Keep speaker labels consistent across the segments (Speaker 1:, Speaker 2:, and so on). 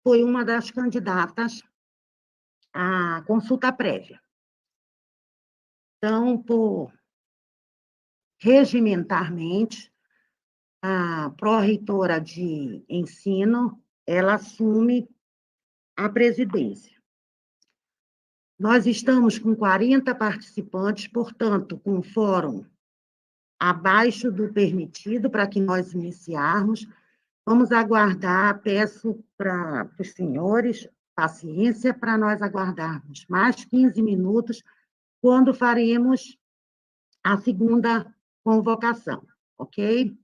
Speaker 1: foi uma das candidatas à consulta prévia. Então, por regimentarmente, a pró-reitora de ensino, ela assume a presidência. Nós estamos com 40 participantes, portanto, com o fórum abaixo do permitido para que nós iniciarmos. Vamos aguardar, peço para os senhores paciência para nós aguardarmos mais 15 minutos, quando faremos a segunda convocação, ok?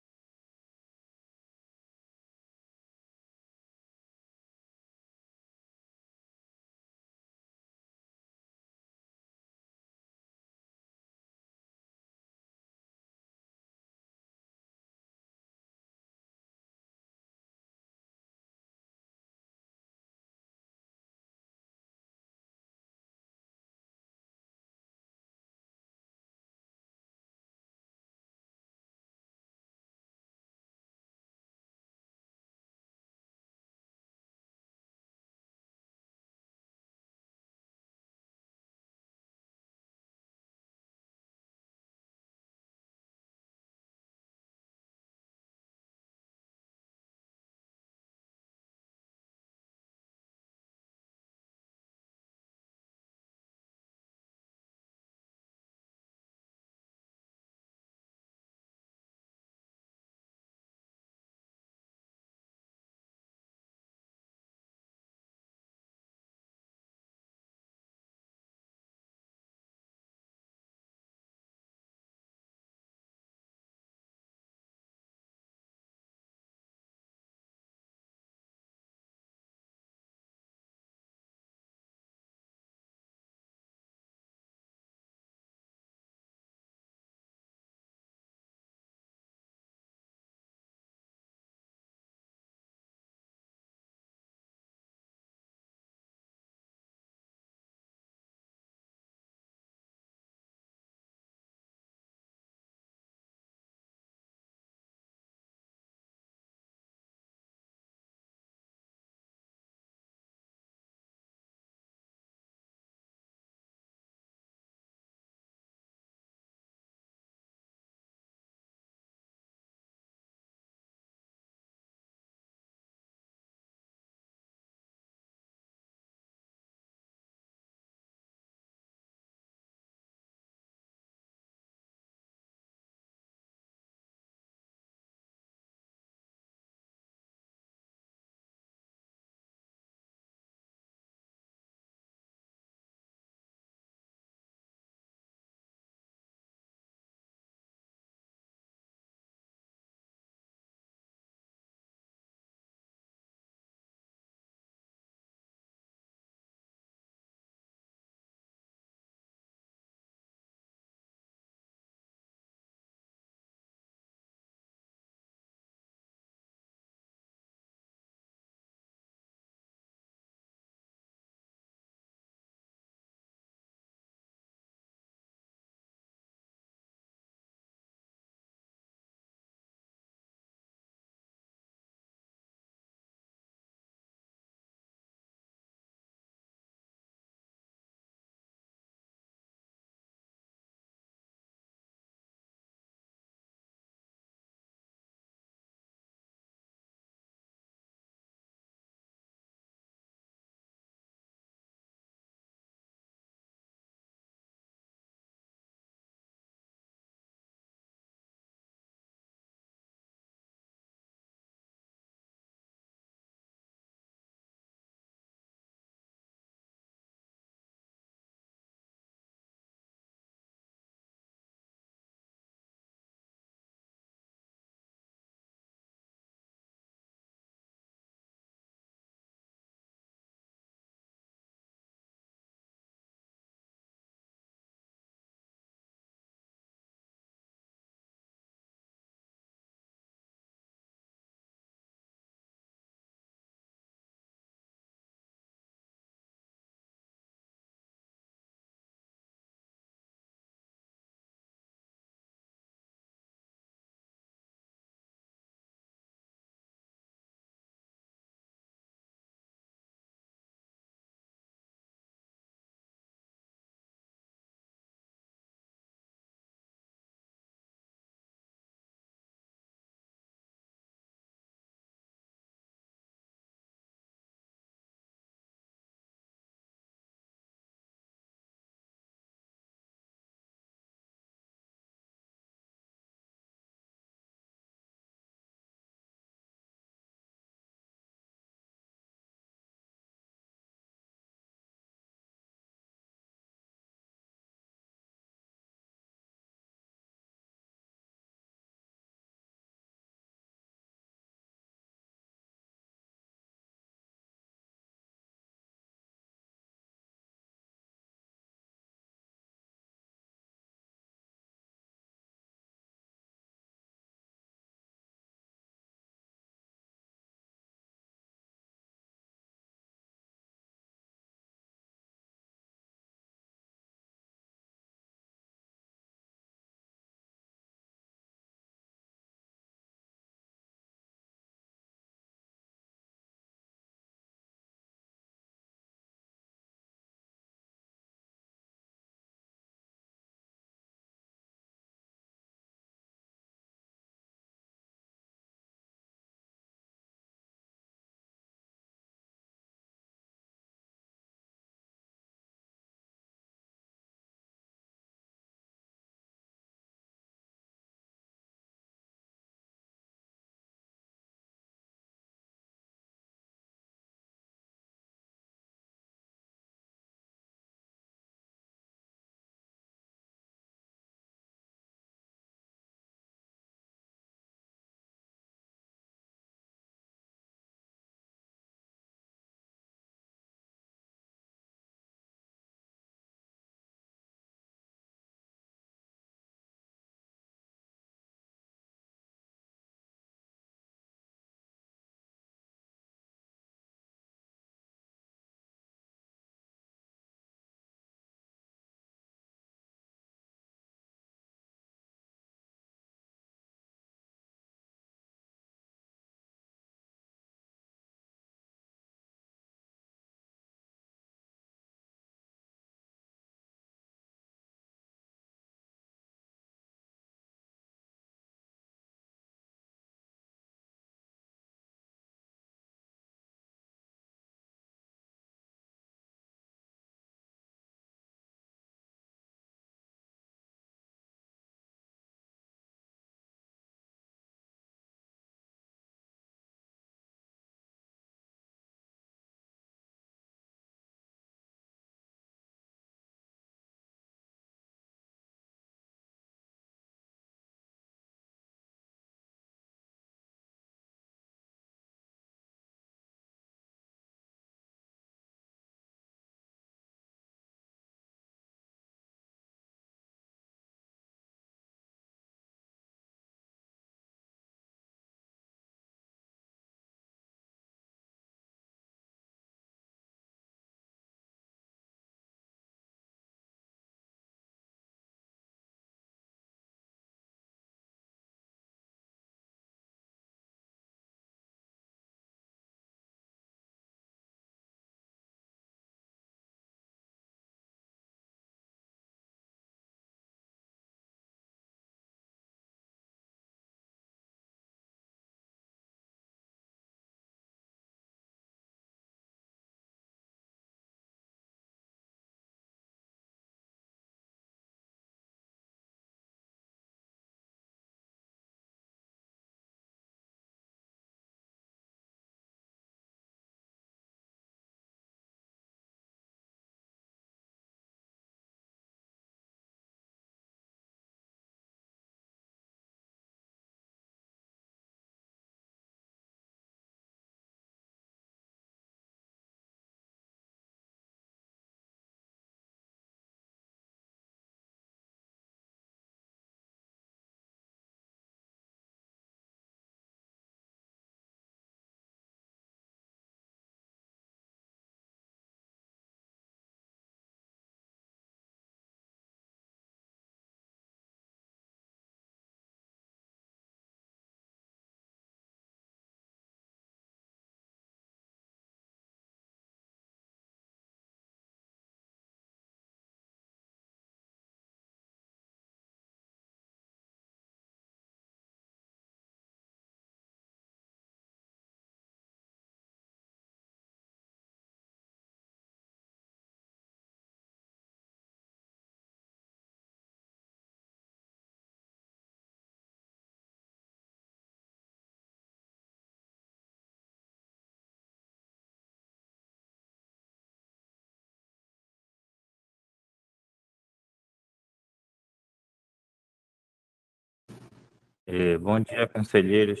Speaker 2: Bom dia, conselheiros.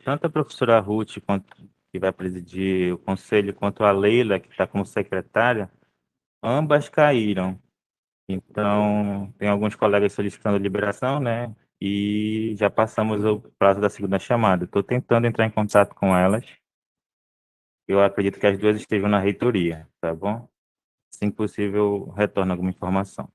Speaker 2: Tanto a professora Ruth, que vai presidir o conselho, quanto a Leila, que está como secretária, ambas caíram. Então, tem alguns colegas solicitando liberação, né? E já passamos o prazo da segunda chamada. Estou tentando entrar em contato com elas. Eu acredito que as duas estejam na reitoria, tá bom? Se possível, retorno alguma informação.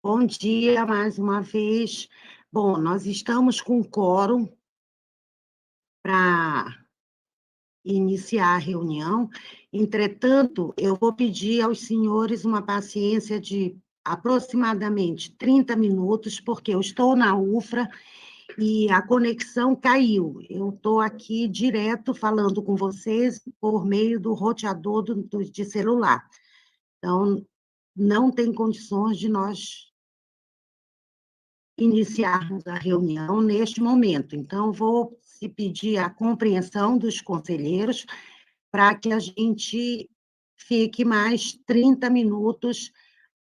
Speaker 1: Bom dia mais uma vez. Bom, nós estamos com quórum para iniciar a reunião. Entretanto, eu vou pedir aos senhores uma paciência de aproximadamente 30 minutos, porque eu estou na UFRA e a conexão caiu. Eu estou aqui direto falando com vocês por meio do roteador de celular. Então, não tem condições de nós iniciarmos a reunião neste momento. Então, vou se pedir a compreensão dos conselheiros para que a gente fique mais 30 minutos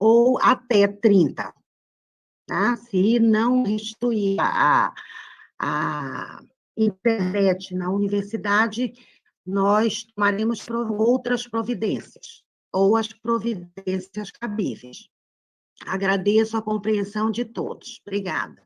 Speaker 1: ou até 30, tá? Se não restituir a internet na universidade, nós tomaremos outras providências, ou as providências cabíveis. Agradeço a compreensão de todos. Obrigada.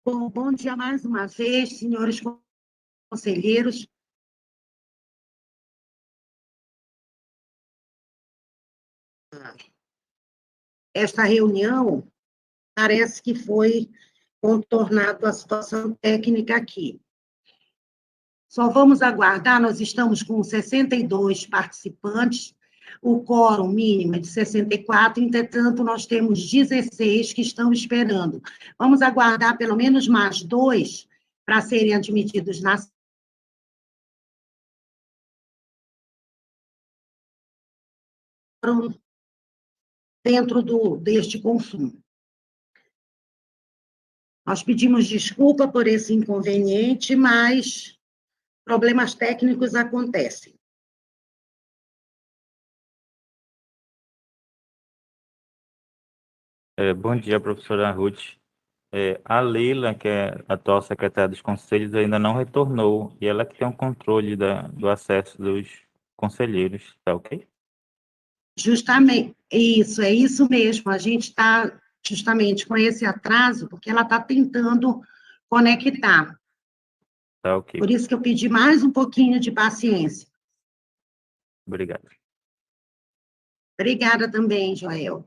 Speaker 1: Bom dia mais uma vez, senhores conselheiros. Esta reunião parece que foi contornada a situação técnica aqui. Só vamos aguardar, nós estamos com 62 participantes, o quórum mínimo é de 64, entretanto, nós temos 16 que estão esperando. Vamos aguardar pelo menos mais 2 para serem admitidos na dentro deste consumo. Nós pedimos desculpa por esse inconveniente, mas problemas técnicos acontecem.
Speaker 2: Bom dia, professora Ruth. A Leila, que é a atual secretária dos conselhos, ainda não retornou, e ela que tem o controle do acesso dos conselheiros, tá ok?
Speaker 1: Justamente, isso, é isso mesmo. A gente está justamente com esse atraso, porque ela está tentando conectar.
Speaker 2: Tá ok.
Speaker 1: Por isso que eu pedi mais um pouquinho de paciência.
Speaker 2: Obrigado.
Speaker 1: Obrigada também, Joel.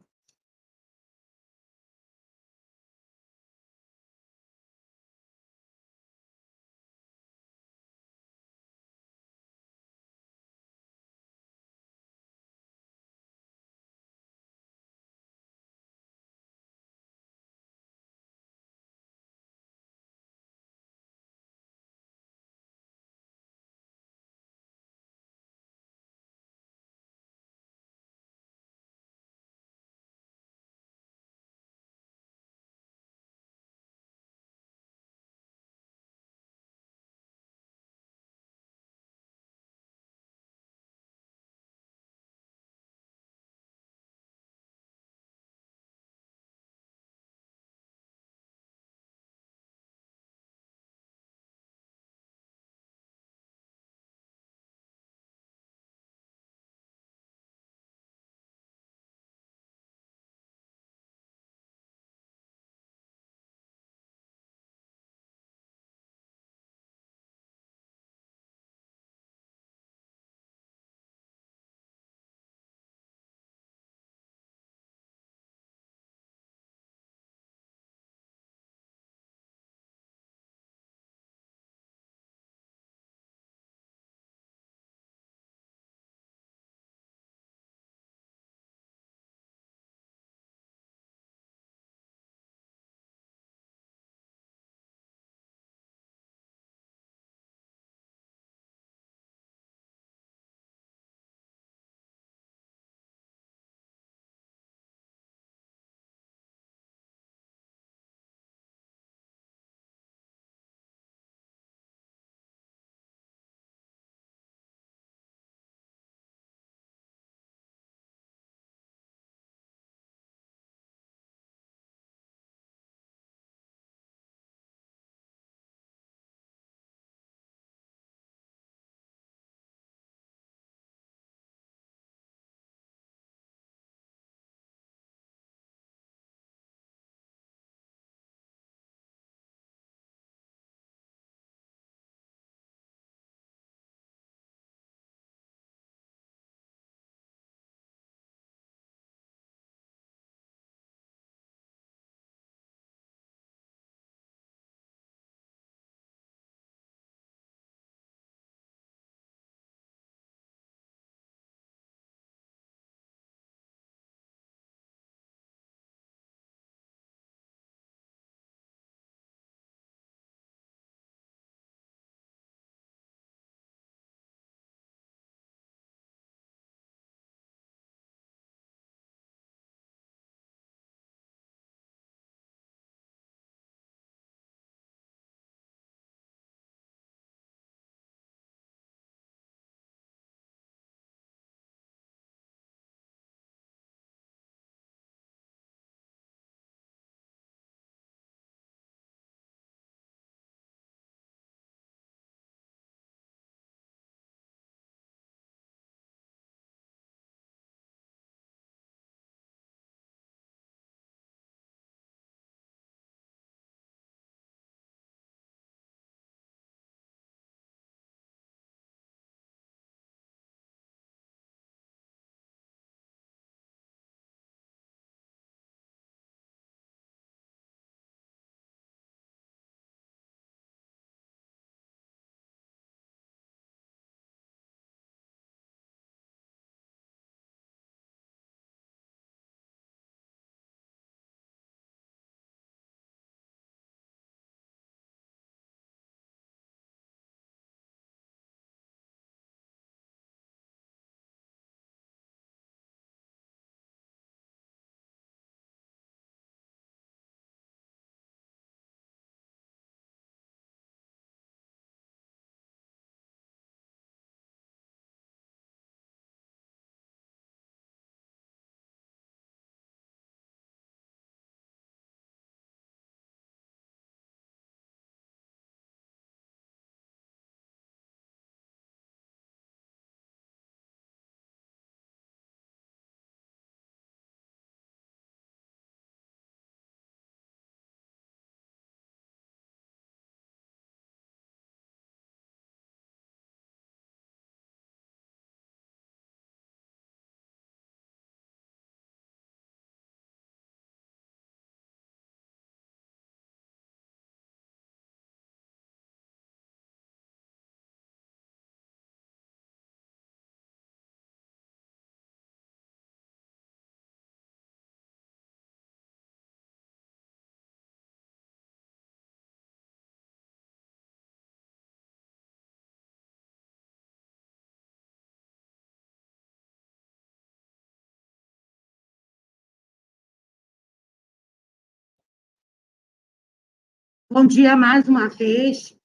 Speaker 1: Bom dia mais uma vez.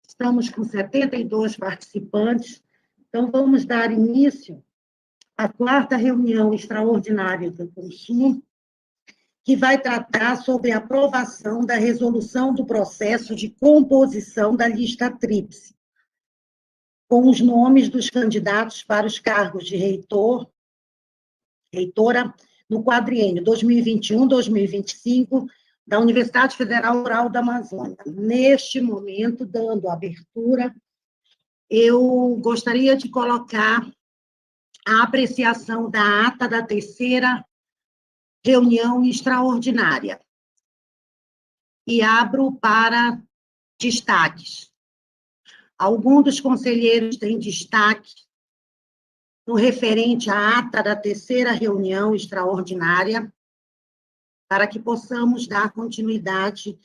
Speaker 1: Estamos com 72 participantes. Então, vamos dar início à quarta reunião extraordinária do consumo, que vai tratar sobre a aprovação da resolução do processo de composição da lista tríplice, com os nomes dos candidatos para os cargos de reitora, no quadriênio 2021-2025, da Universidade Federal Rural da Amazônia. Neste momento, dando abertura, eu gostaria de colocar a apreciação da ata da terceira reunião extraordinária. E abro para destaques. Algum dos conselheiros tem destaque no referente à ata da terceira reunião extraordinária, para que possamos dar continuidade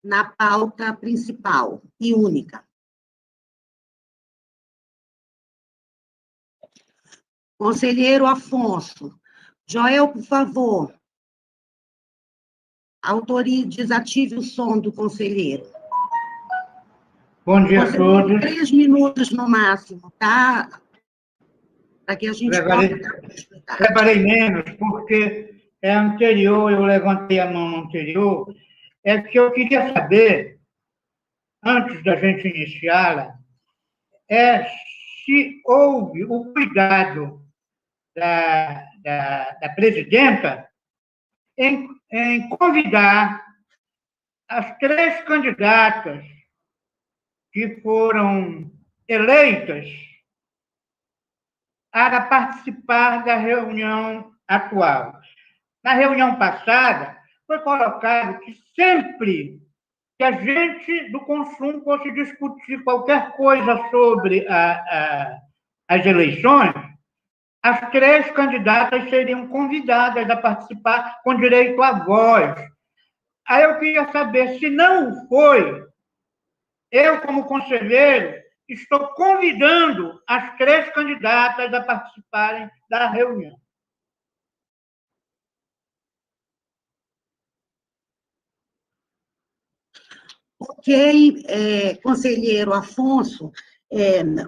Speaker 1: na pauta principal e única. Conselheiro Afonso. Joel, por favor, desative o som do conselheiro.
Speaker 3: Bom dia a todos.
Speaker 1: 3 minutos no máximo, tá? Para que a gente possa...
Speaker 3: Preparei menos, porque é anterior, eu levantei a mão anterior, é que eu queria saber, antes da gente iniciá-la, se houve o cuidado da presidenta em convidar as 3 candidatas que foram eleitas para participar da reunião atual. Na reunião passada, foi colocado que sempre que a gente do consumo fosse discutir qualquer coisa sobre as eleições, as 3 candidatas seriam convidadas a participar com direito à voz. Aí eu queria saber, se não foi, eu, como conselheiro, estou convidando as 3 candidatas a participarem da reunião.
Speaker 1: Ok, conselheiro Afonso,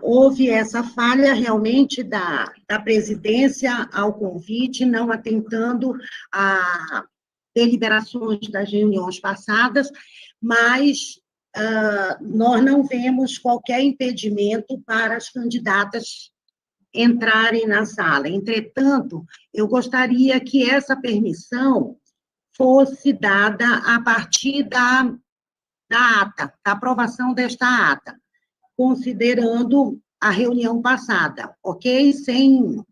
Speaker 1: houve essa falha realmente da presidência ao convite, não atentando a deliberações das reuniões passadas, mas nós não vemos qualquer impedimento para as candidatas entrarem na sala. Entretanto, eu gostaria que essa permissão fosse dada a partir da ata, da aprovação desta ata, considerando a reunião passada, ok? Sem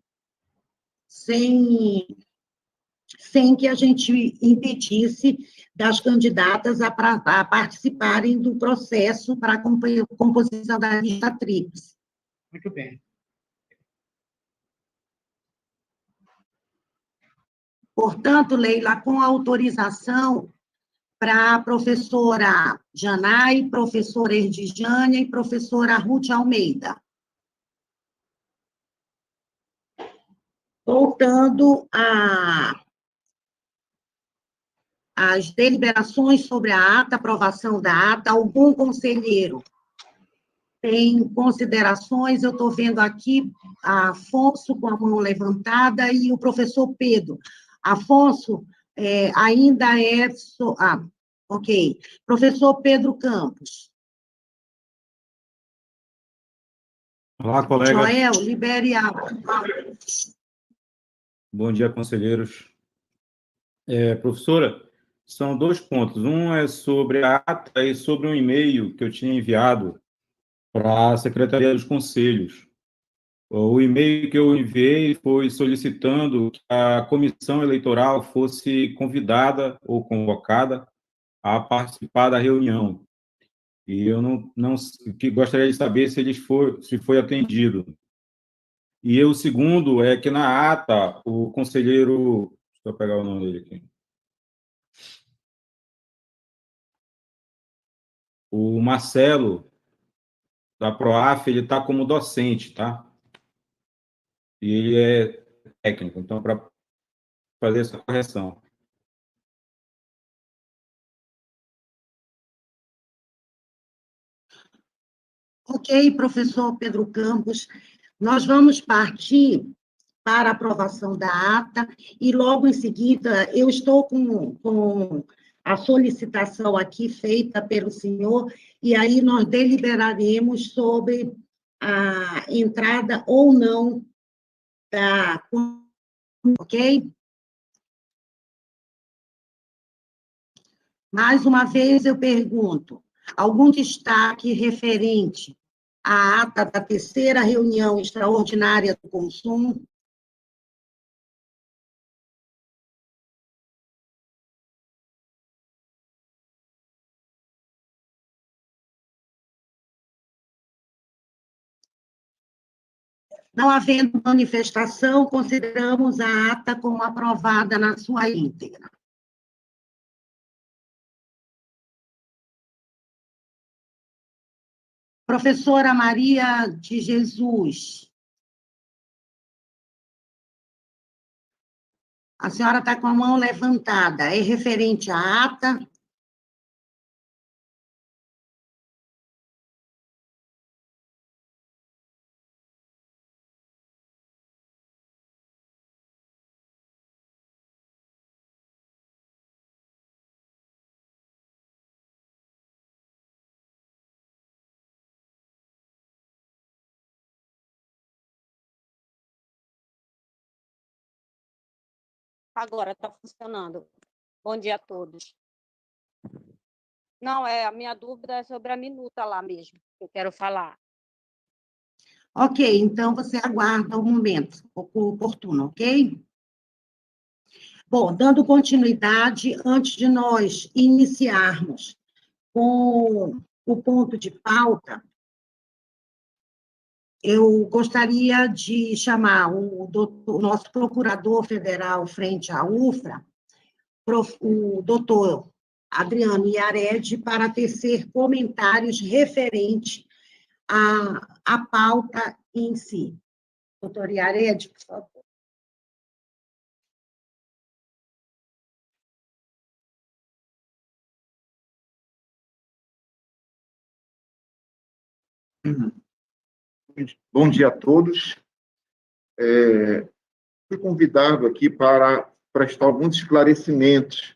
Speaker 1: que a gente impedisse das candidatas a participarem do processo para a composição da lista tríplice.
Speaker 3: Muito bem.
Speaker 1: Portanto, Leila, com autorização para a professora Janai, professora Erdijânia e professora Ruth Almeida. Voltando às deliberações sobre a ata, aprovação da ata, algum conselheiro tem considerações? Eu estou vendo aqui a Afonso com a mão levantada e o professor Pedro. Afonso, ainda é... ok. Professor Pedro Campos.
Speaker 4: Olá, colega.
Speaker 1: Joel, libere a...
Speaker 4: Bom dia, conselheiros. Professora, são 2 pontos. Um é sobre a ata e sobre um e-mail que eu tinha enviado para a Secretaria dos Conselhos. O e-mail que eu enviei foi solicitando que a comissão eleitoral fosse convidada ou convocada a participar da reunião. E eu gostaria de saber se foi atendido. E o segundo é que na ata, o conselheiro... Deixa eu pegar o nome dele aqui. O Marcelo, da PROAF, ele está como docente, tá? E ele é técnico, então, para fazer essa correção.
Speaker 1: Ok, professor Pedro Campos. Nós vamos partir para a aprovação da ata, e logo em seguida, eu estou com a solicitação aqui feita pelo senhor, e aí nós deliberaremos sobre a entrada ou não da... Ok? Mais uma vez eu pergunto, algum destaque referente à ata da terceira reunião extraordinária do consumo? Não havendo manifestação, consideramos a ata como aprovada na sua íntegra. Professora Maria de Jesus. A senhora está com a mão levantada. É referente à ata?
Speaker 5: Agora está funcionando. Bom dia a todos. Não, a minha dúvida é sobre a minuta lá mesmo, que eu quero falar.
Speaker 1: Ok, então você aguarda um momento oportuno, ok? Bom, dando continuidade, antes de nós iniciarmos com o ponto de pauta, eu gostaria de chamar o nosso procurador federal frente à UFRA, o doutor Adriano Iared, para tecer comentários referentes à pauta em si. Doutor Iared, por favor.
Speaker 6: Bom dia a todos. Fui convidado aqui para prestar alguns esclarecimentos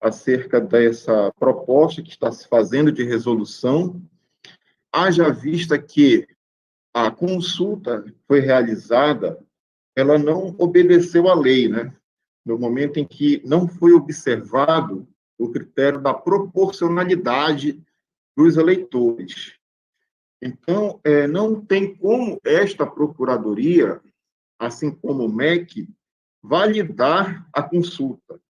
Speaker 6: acerca dessa proposta que está se fazendo de resolução, haja vista que a consulta foi realizada, ela não obedeceu à lei, né? No momento em que não foi observado o critério da proporcionalidade dos eleitores. Então, não tem como esta procuradoria, assim como o MEC, validar a consulta.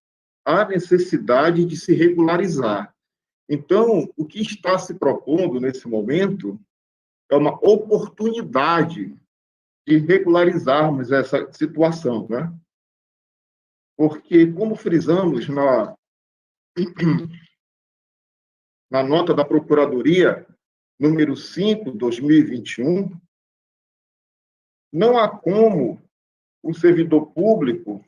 Speaker 6: Há necessidade de se regularizar. Então, o que está se propondo nesse momento é uma oportunidade de regularizarmos essa situação, né? Porque, como frisamos na nota da Procuradoria, número 5, 2021, não há como o servidor público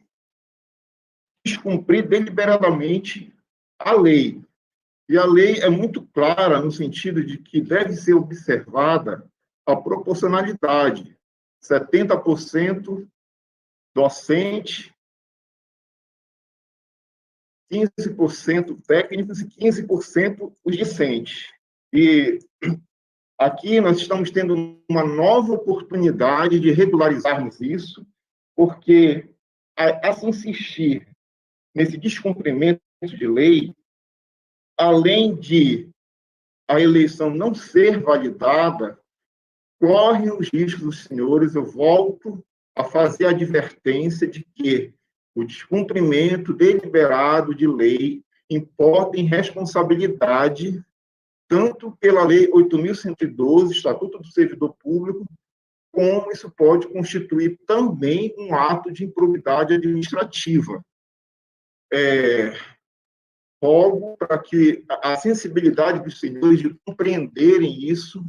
Speaker 6: descumprir deliberadamente a lei. E a lei é muito clara no sentido de que deve ser observada a proporcionalidade. 70% docente, 15% técnicos e 15% os discentes. E aqui nós estamos tendo uma nova oportunidade de regularizarmos isso, porque a se insistir nesse descumprimento de lei, além de a eleição não ser validada, corre os riscos dos senhores, eu volto a fazer a advertência de que o descumprimento deliberado de lei importa em responsabilidade tanto pela Lei 8.112, Estatuto do Servidor Público, como isso pode constituir também um ato de improbidade administrativa. Rogo para que a sensibilidade dos senhores de compreenderem isso,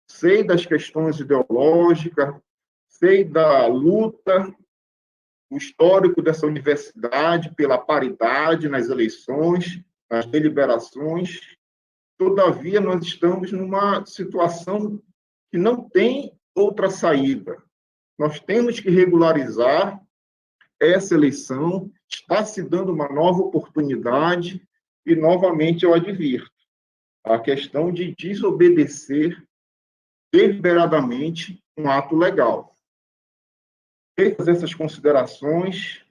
Speaker 6: sei das questões ideológicas, sei da luta, o histórico dessa universidade pela paridade nas eleições, nas deliberações. Todavia, nós estamos numa situação que não tem outra saída. Nós temos que regularizar essa eleição, está se dando uma nova oportunidade, e, novamente, eu advirto, a questão de desobedecer deliberadamente um ato legal. Feitas essas considerações,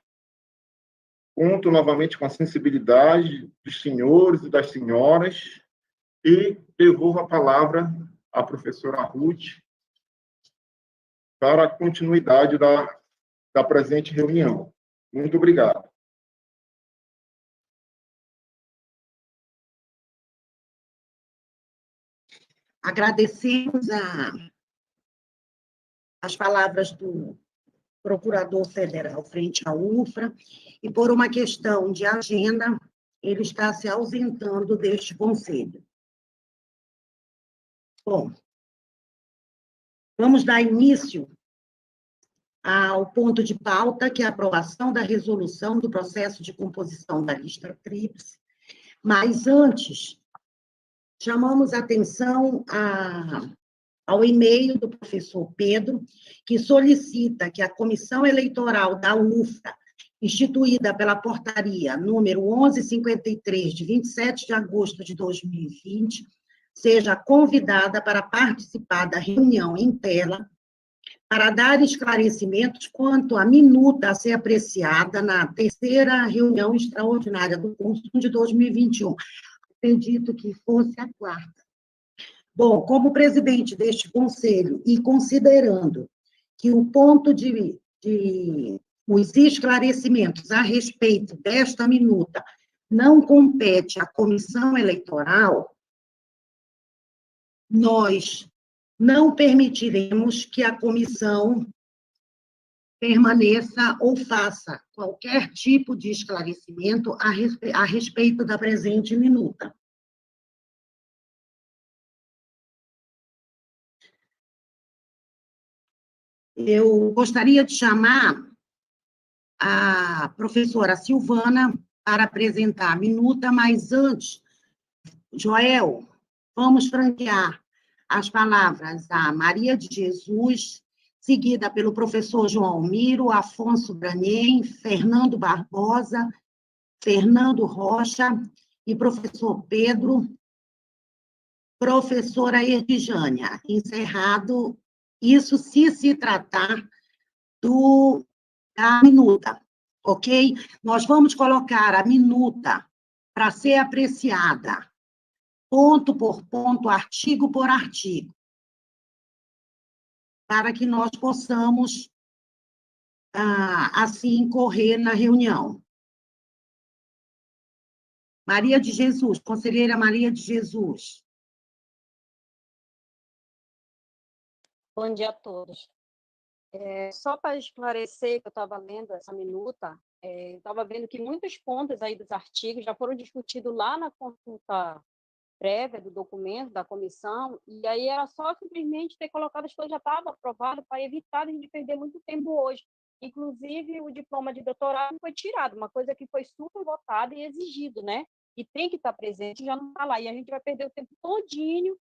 Speaker 6: conto novamente com a sensibilidade dos senhores e das senhoras e devolvo a palavra à professora Ruth para a continuidade da presente reunião. Muito obrigado.
Speaker 1: Agradecemos as palavras do Procurador Federal frente à UFRA, e por uma questão de agenda, ele está se ausentando deste conselho. Bom, vamos dar início ao ponto de pauta, que é a aprovação da resolução do processo de composição da lista tríplice, mas antes, chamamos atenção ao e-mail do professor Pedro, que solicita que a Comissão Eleitoral da UFRA, instituída pela portaria número 1153, de 27 de agosto de 2020, seja convidada para participar da reunião em tela, para dar esclarecimentos quanto à minuta a ser apreciada na terceira reunião extraordinária do Conselho de 2021. Acredito que fosse a quarta. Bom, como presidente deste conselho, e considerando que o ponto de os esclarecimentos a respeito desta minuta não compete à comissão eleitoral, nós não permitiremos que a comissão permaneça ou faça qualquer tipo de esclarecimento a respeito da presente minuta. Eu gostaria de chamar a professora Silvana para apresentar a minuta, mas antes, Joel, vamos franquear as palavras a Maria de Jesus, seguida pelo professor João Miro, Afonso Branem, Fernando Barbosa, Fernando Rocha e professor Pedro, professora Ertijânia. Encerrado, isso se tratar da minuta, ok? Nós vamos colocar a minuta para ser apreciada, ponto por ponto, artigo por artigo, para que nós possamos, assim, correr na reunião. Maria de Jesus, conselheira Maria de Jesus.
Speaker 5: Bom dia a todos. Só para esclarecer que eu estava lendo essa minuta, eu estava vendo que muitos pontos aí dos artigos já foram discutidos lá na consulta prévia do documento da comissão, e aí era só simplesmente ter colocado as coisas que já estavam aprovadas para evitar a gente perder muito tempo hoje. Inclusive, o diploma de doutorado foi tirado, uma coisa que foi super votada e exigido, né? E tem que estar presente, já não está lá, e a gente vai perder o tempo todinho.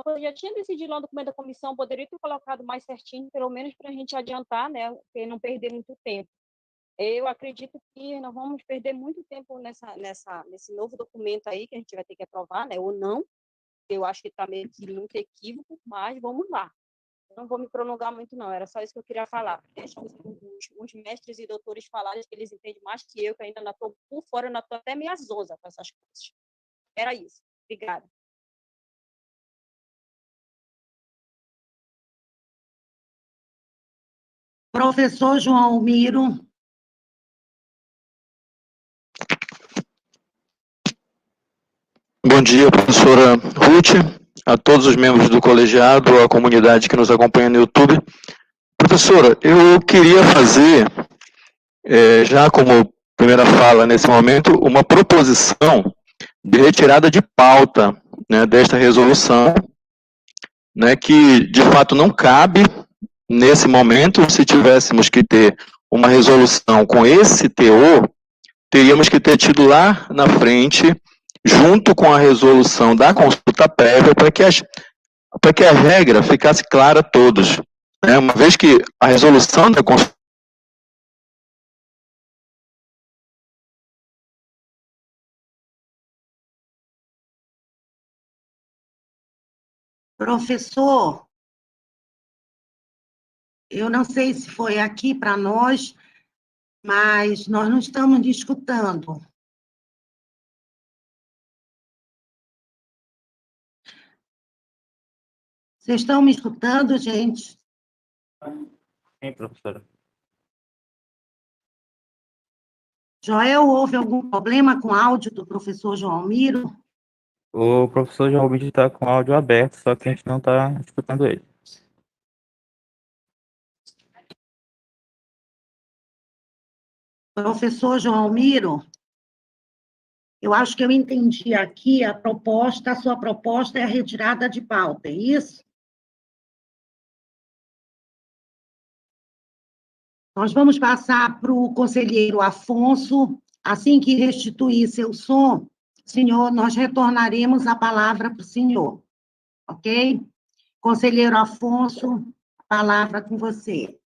Speaker 5: Eu já tinha decidido lá no documento da comissão, poderia ter colocado mais certinho, pelo menos para a gente adiantar, né, e não perder muito tempo. Eu acredito que nós vamos perder muito tempo nesse novo documento aí, que a gente vai ter que aprovar, né, ou não. Eu acho que está meio que muito equívoco, mas vamos lá. Eu não vou me prolongar muito, não, era só isso que eu queria falar. Deixa os mestres e doutores falarem, que eles entendem mais que eu ainda não estou por fora, eu não estou até meio zosa com essas coisas. Era isso. Obrigada.
Speaker 1: Professor João Miro.
Speaker 7: Bom dia, professora Ruth, a todos os membros do colegiado, a comunidade que nos acompanha no YouTube. Professora, eu queria fazer, já como primeira fala nesse momento, uma proposição de retirada de pauta, né, desta resolução, né, que de fato não cabe nesse momento. Se tivéssemos que ter uma resolução com esse teor, teríamos que ter tido lá na frente, junto com a resolução da consulta prévia, para que para que a regra ficasse clara a todos, né? Uma vez que a resolução da
Speaker 1: Professor, eu não sei se foi aqui para nós, mas nós não estamos discutindo. Vocês estão me escutando, gente?
Speaker 2: Sim, professora.
Speaker 1: Joel, houve algum problema com o áudio do professor João Almiro?
Speaker 2: O professor João Almiro está com o áudio aberto, só que a gente não está escutando ele.
Speaker 1: Professor João Almiro, eu acho que eu entendi aqui a sua proposta é a retirada de pauta, é isso? Nós vamos passar para o conselheiro Afonso. Assim que restituir seu som, senhor, nós retornaremos a palavra para o senhor, ok? Conselheiro Afonso, a palavra com você.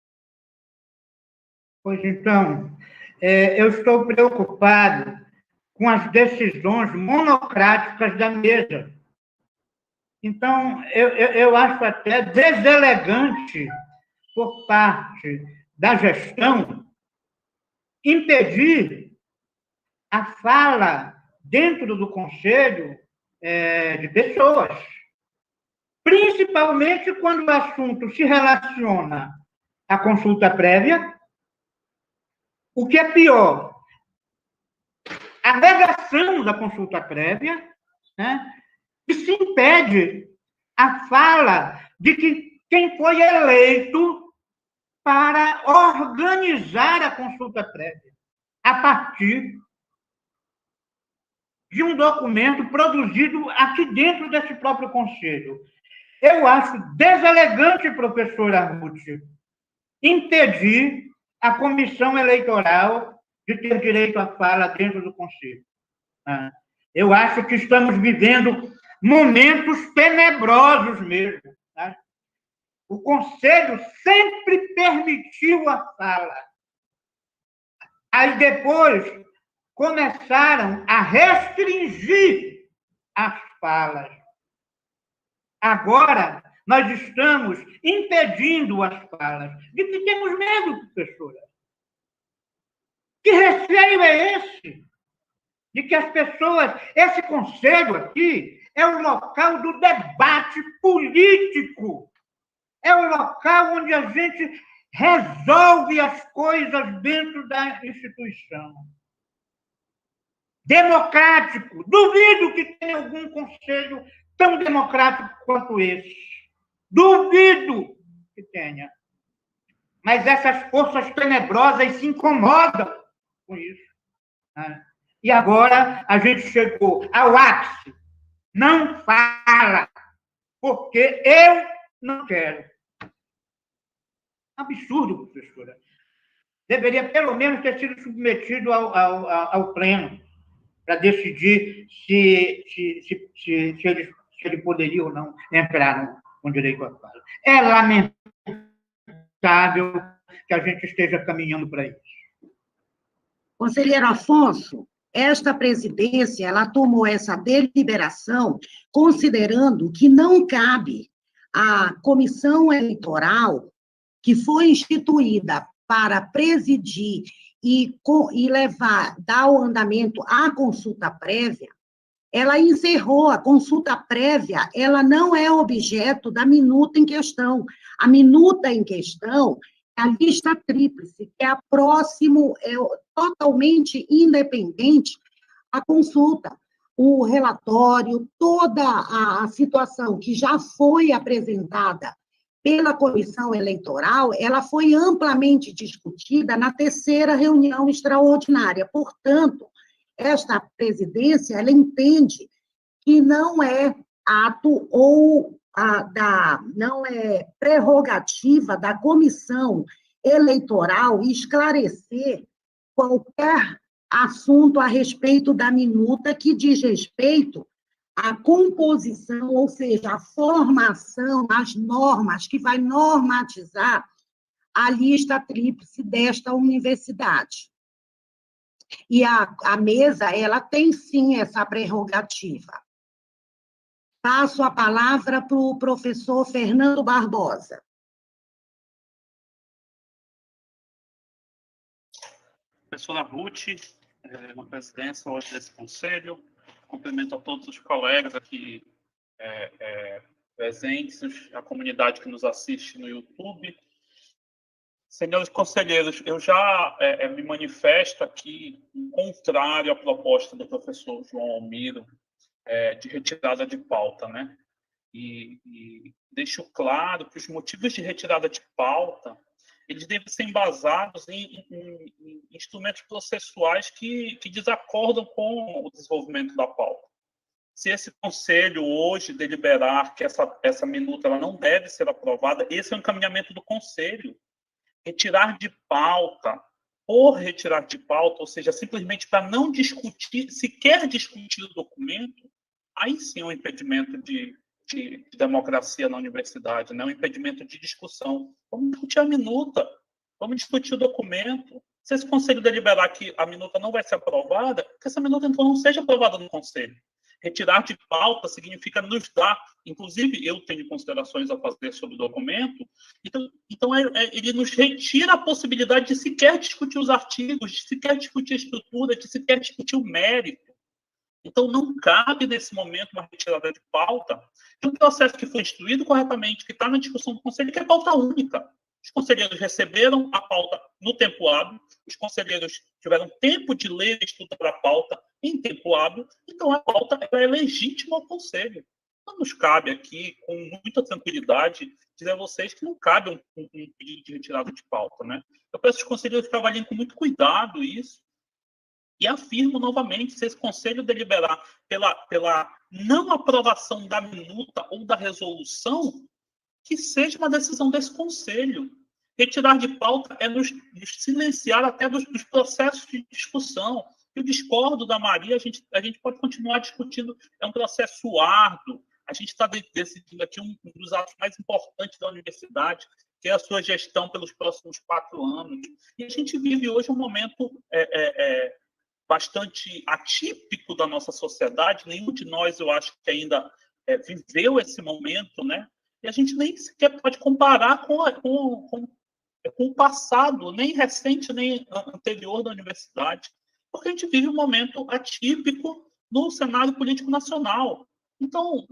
Speaker 3: Pois então, eu estou preocupado com as decisões monocráticas da mesa. Então, eu acho até deselegante por parte da gestão impedir a fala dentro do conselho de pessoas, principalmente quando o assunto se relaciona à consulta prévia. O que é pior, a negação da consulta prévia, né, que se impede a fala de que quem foi eleito para organizar a consulta prévia, a partir de um documento produzido aqui dentro desse próprio conselho. Eu acho deselegante, professora Ruth, impedir a comissão eleitoral de ter direito à fala dentro do conselho. Eu acho que estamos vivendo momentos tenebrosos mesmo. Tá? O conselho sempre permitiu a fala. Aí depois começaram a restringir as falas. Agora, nós estamos impedindo as falas. De que temos medo, professora? Que receio é esse? De que as pessoas... Esse conselho aqui é o local do debate político. É o local onde a gente resolve as coisas dentro da instituição. Democrático. Duvido que tenha algum conselho tão democrático quanto esse. Duvido que tenha. Mas essas forças tenebrosas se incomodam com isso. Né? E agora a gente chegou ao ápice. Não fala, porque eu não quero. Absurdo, professora. Deveria, pelo menos, ter sido submetido ao pleno para decidir se ele poderia ou não entrar com direito à fala. É lamentável que a gente esteja caminhando para isso.
Speaker 1: Conselheiro Afonso, esta presidência, ela tomou essa deliberação considerando que não cabe à comissão eleitoral, que foi instituída para presidir e dar o andamento à consulta prévia, ela encerrou a consulta prévia, ela não é objeto da minuta em questão. A minuta em questão é a lista tríplice, que é totalmente independente à consulta. O relatório, toda a situação que já foi apresentada pela comissão eleitoral, ela foi amplamente discutida na 3ª reunião extraordinária. Portanto, esta presidência, ela entende que não é ato não é prerrogativa da comissão eleitoral esclarecer qualquer assunto a respeito da minuta que diz respeito a composição, ou seja, a formação, as normas que vai normatizar a lista tríplice desta universidade. E a mesa, ela tem, sim, essa prerrogativa. Passo a palavra para o professor Fernando Barbosa.
Speaker 8: Professora Ruth, na presidência hoje desse conselho, cumprimento a todos os colegas aqui presentes, a comunidade que nos assiste no YouTube. Senhores conselheiros, eu já me manifesto aqui contrário à proposta do professor João Almiro de retirada de pauta, né? E deixo claro que os motivos de retirada de pauta eles devem ser embasados em instrumentos processuais que desacordam com o desenvolvimento da pauta. Se esse conselho hoje deliberar que essa minuta ela não deve ser aprovada, esse é o encaminhamento do conselho. Retirar de pauta, por retirar de pauta, ou seja, simplesmente para não discutir, sequer discutir o documento, aí sim é um impedimento de democracia na universidade, né? Um impedimento de discussão. Vamos discutir a minuta, vamos discutir o documento. Se esse conselho deliberar que a minuta não vai ser aprovada, que essa minuta então não seja aprovada no conselho. Retirar de pauta significa nos dar, inclusive eu tenho considerações a fazer sobre o documento, então ele nos retira a possibilidade de sequer discutir os artigos, de sequer discutir a estrutura, de sequer discutir o mérito. Então, não cabe, nesse momento, uma retirada de pauta de um processo que foi instruído corretamente, que está na discussão do Conselho, que é pauta única. Os conselheiros receberam a pauta no tempo hábil, os conselheiros tiveram tempo de ler e estudar a pauta em tempo hábil, então a pauta é legítima ao Conselho. Não nos cabe aqui, com muita tranquilidade, dizer a vocês que não cabe um pedido de retirada de pauta, né? Eu peço aos conselheiros que avaliem com muito cuidado isso. E afirmo novamente, se esse conselho deliberar pela não aprovação da minuta ou da resolução, que seja uma decisão desse conselho. Retirar de pauta é nos silenciar até dos processos de discussão. Eu discordo da Maria, a gente pode continuar discutindo, é um processo árduo. A gente está decidindo aqui um dos atos mais importantes da universidade, que é a sua gestão pelos próximos 4 anos. E a gente vive hoje um momento bastante atípico da nossa sociedade. Nenhum de nós, eu acho que ainda viveu esse momento, né? E a gente nem sequer pode comparar com o passado, nem recente, nem anterior da universidade, porque a gente vive um momento atípico no cenário político nacional. Então,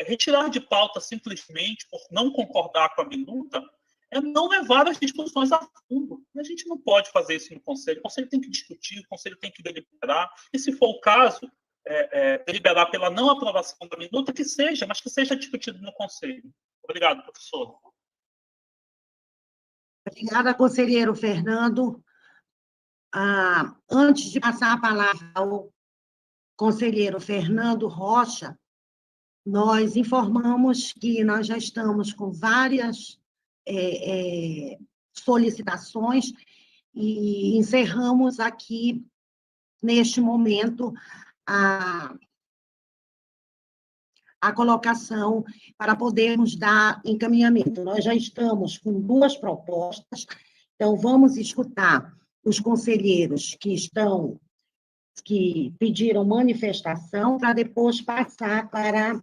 Speaker 8: retirar de pauta simplesmente por não concordar com a minuta é não levar as discussões a fundo. A gente não pode fazer isso no Conselho. O Conselho tem que discutir, o Conselho tem que deliberar, e se for o caso, deliberar pela não aprovação da minuta, que seja, mas que seja discutido no Conselho. Obrigado, professor.
Speaker 1: Obrigada, conselheiro Fernando. Antes de passar a palavra ao conselheiro Fernando Rocha, nós informamos que nós já estamos com várias solicitações e encerramos aqui, neste momento, a colocação para podermos dar encaminhamento. Nós já estamos com 2 propostas, então vamos escutar os conselheiros que pediram manifestação, para depois passar para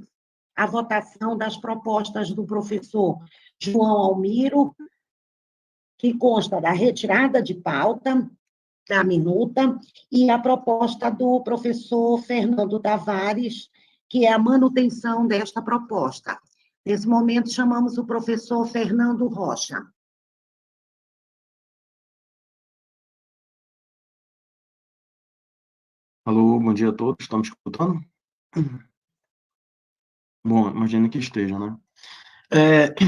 Speaker 1: a votação das propostas do professor João Almiro, que consta da retirada de pauta, da minuta, e a proposta do professor Fernando Tavares, que é a manutenção desta proposta. Nesse momento, chamamos o professor Fernando Rocha.
Speaker 7: Alô, bom dia a todos, estão me escutando? Bom, imagino que esteja, né?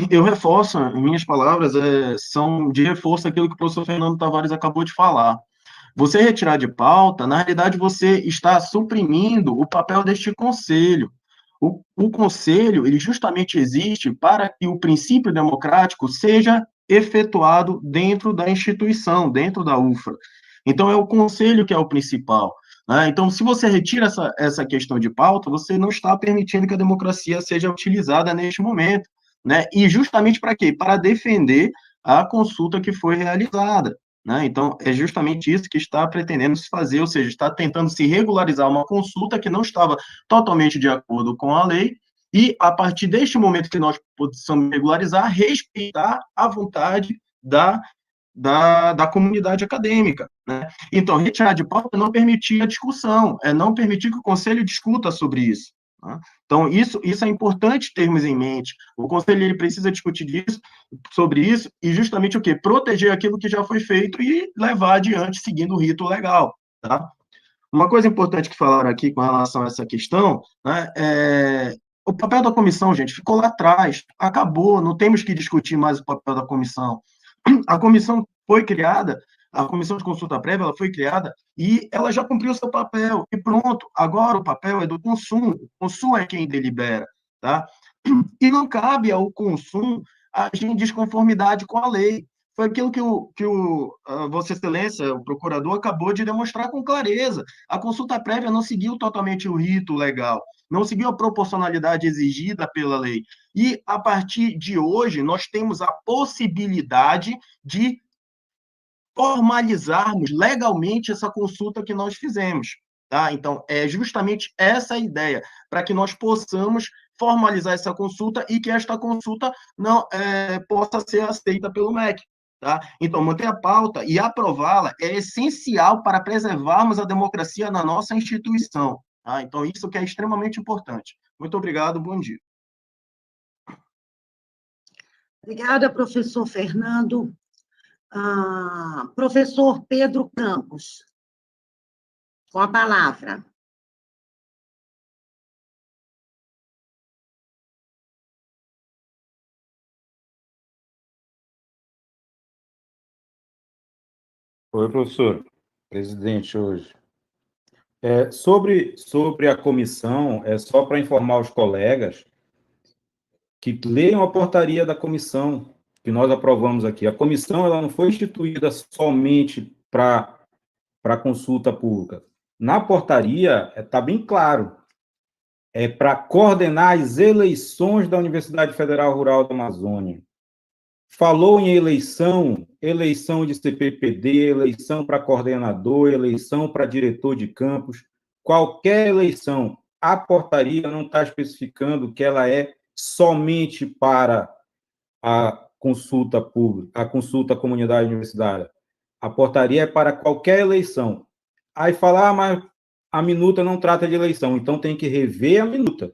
Speaker 7: Eu reforço, minhas palavras são de reforço aquilo que o professor Fernando Tavares acabou de falar. Você retirar de pauta, na realidade, você está suprimindo o papel deste conselho. O conselho, ele justamente existe para que o princípio democrático seja efetuado dentro da instituição, dentro da UFRA. Então, é o conselho que é o principal.
Speaker 9: né? Então, se você retira essa questão de pauta, você não está permitindo que a democracia seja utilizada neste momento, né? E justamente para quê? Para defender a consulta que foi realizada, né? Então, é justamente isso que está pretendendo se fazer, ou seja, está tentando se regularizar uma consulta que não estava totalmente de acordo com a lei, e, a partir deste momento que nós possamos regularizar, respeitar a vontade da comunidade acadêmica, né? Então, retirar de pauta é não permitir a discussão, é não permitir que o Conselho discuta sobre isso, né? Então, isso é importante termos em mente. O Conselho ele precisa discutir sobre isso e justamente o quê? Proteger aquilo que já foi feito e levar adiante seguindo o rito legal, tá? Uma coisa importante que falaram aqui com relação a essa questão, né, o papel da comissão, gente, ficou lá atrás, acabou, não temos que discutir mais o papel da comissão. A comissão foi criada, a comissão de consulta prévia, ela foi criada e ela já cumpriu seu papel, e pronto, agora o papel é do Consul é quem delibera, tá? E não cabe ao Consul agir em desconformidade com a lei. Foi aquilo que Vossa Excelência, o procurador, acabou de demonstrar com clareza. A consulta prévia não seguiu totalmente o rito legal, não seguiu a proporcionalidade exigida pela lei. E, a partir de hoje, nós temos a possibilidade de formalizarmos legalmente essa consulta que nós fizemos. Tá? Então, é justamente essa a ideia, para que nós possamos formalizar essa consulta e que esta consulta não possa ser aceita pelo MEC. Tá? Então, manter a pauta e aprová-la é essencial para preservarmos a democracia na nossa instituição. Tá? Então, isso que é extremamente importante. Muito obrigado, bom dia.
Speaker 1: Obrigada, professor Fernando. Professor Pedro Campos, com a palavra.
Speaker 4: Oi, professor. Presidente hoje. Sobre a comissão, é só para informar os colegas que leiam a portaria da comissão que nós aprovamos aqui. A comissão ela não foi instituída somente para consulta pública. Na portaria está bem claro, é para coordenar as eleições da Universidade Federal Rural da Amazônia. Falou em eleição de CPPD, eleição para coordenador, eleição para diretor de campus, qualquer eleição. A portaria não está especificando que ela é somente para a consulta pública, a consulta à comunidade universitária. A portaria é para qualquer eleição. Aí falar, mas a minuta não trata de eleição, então tem que rever a minuta.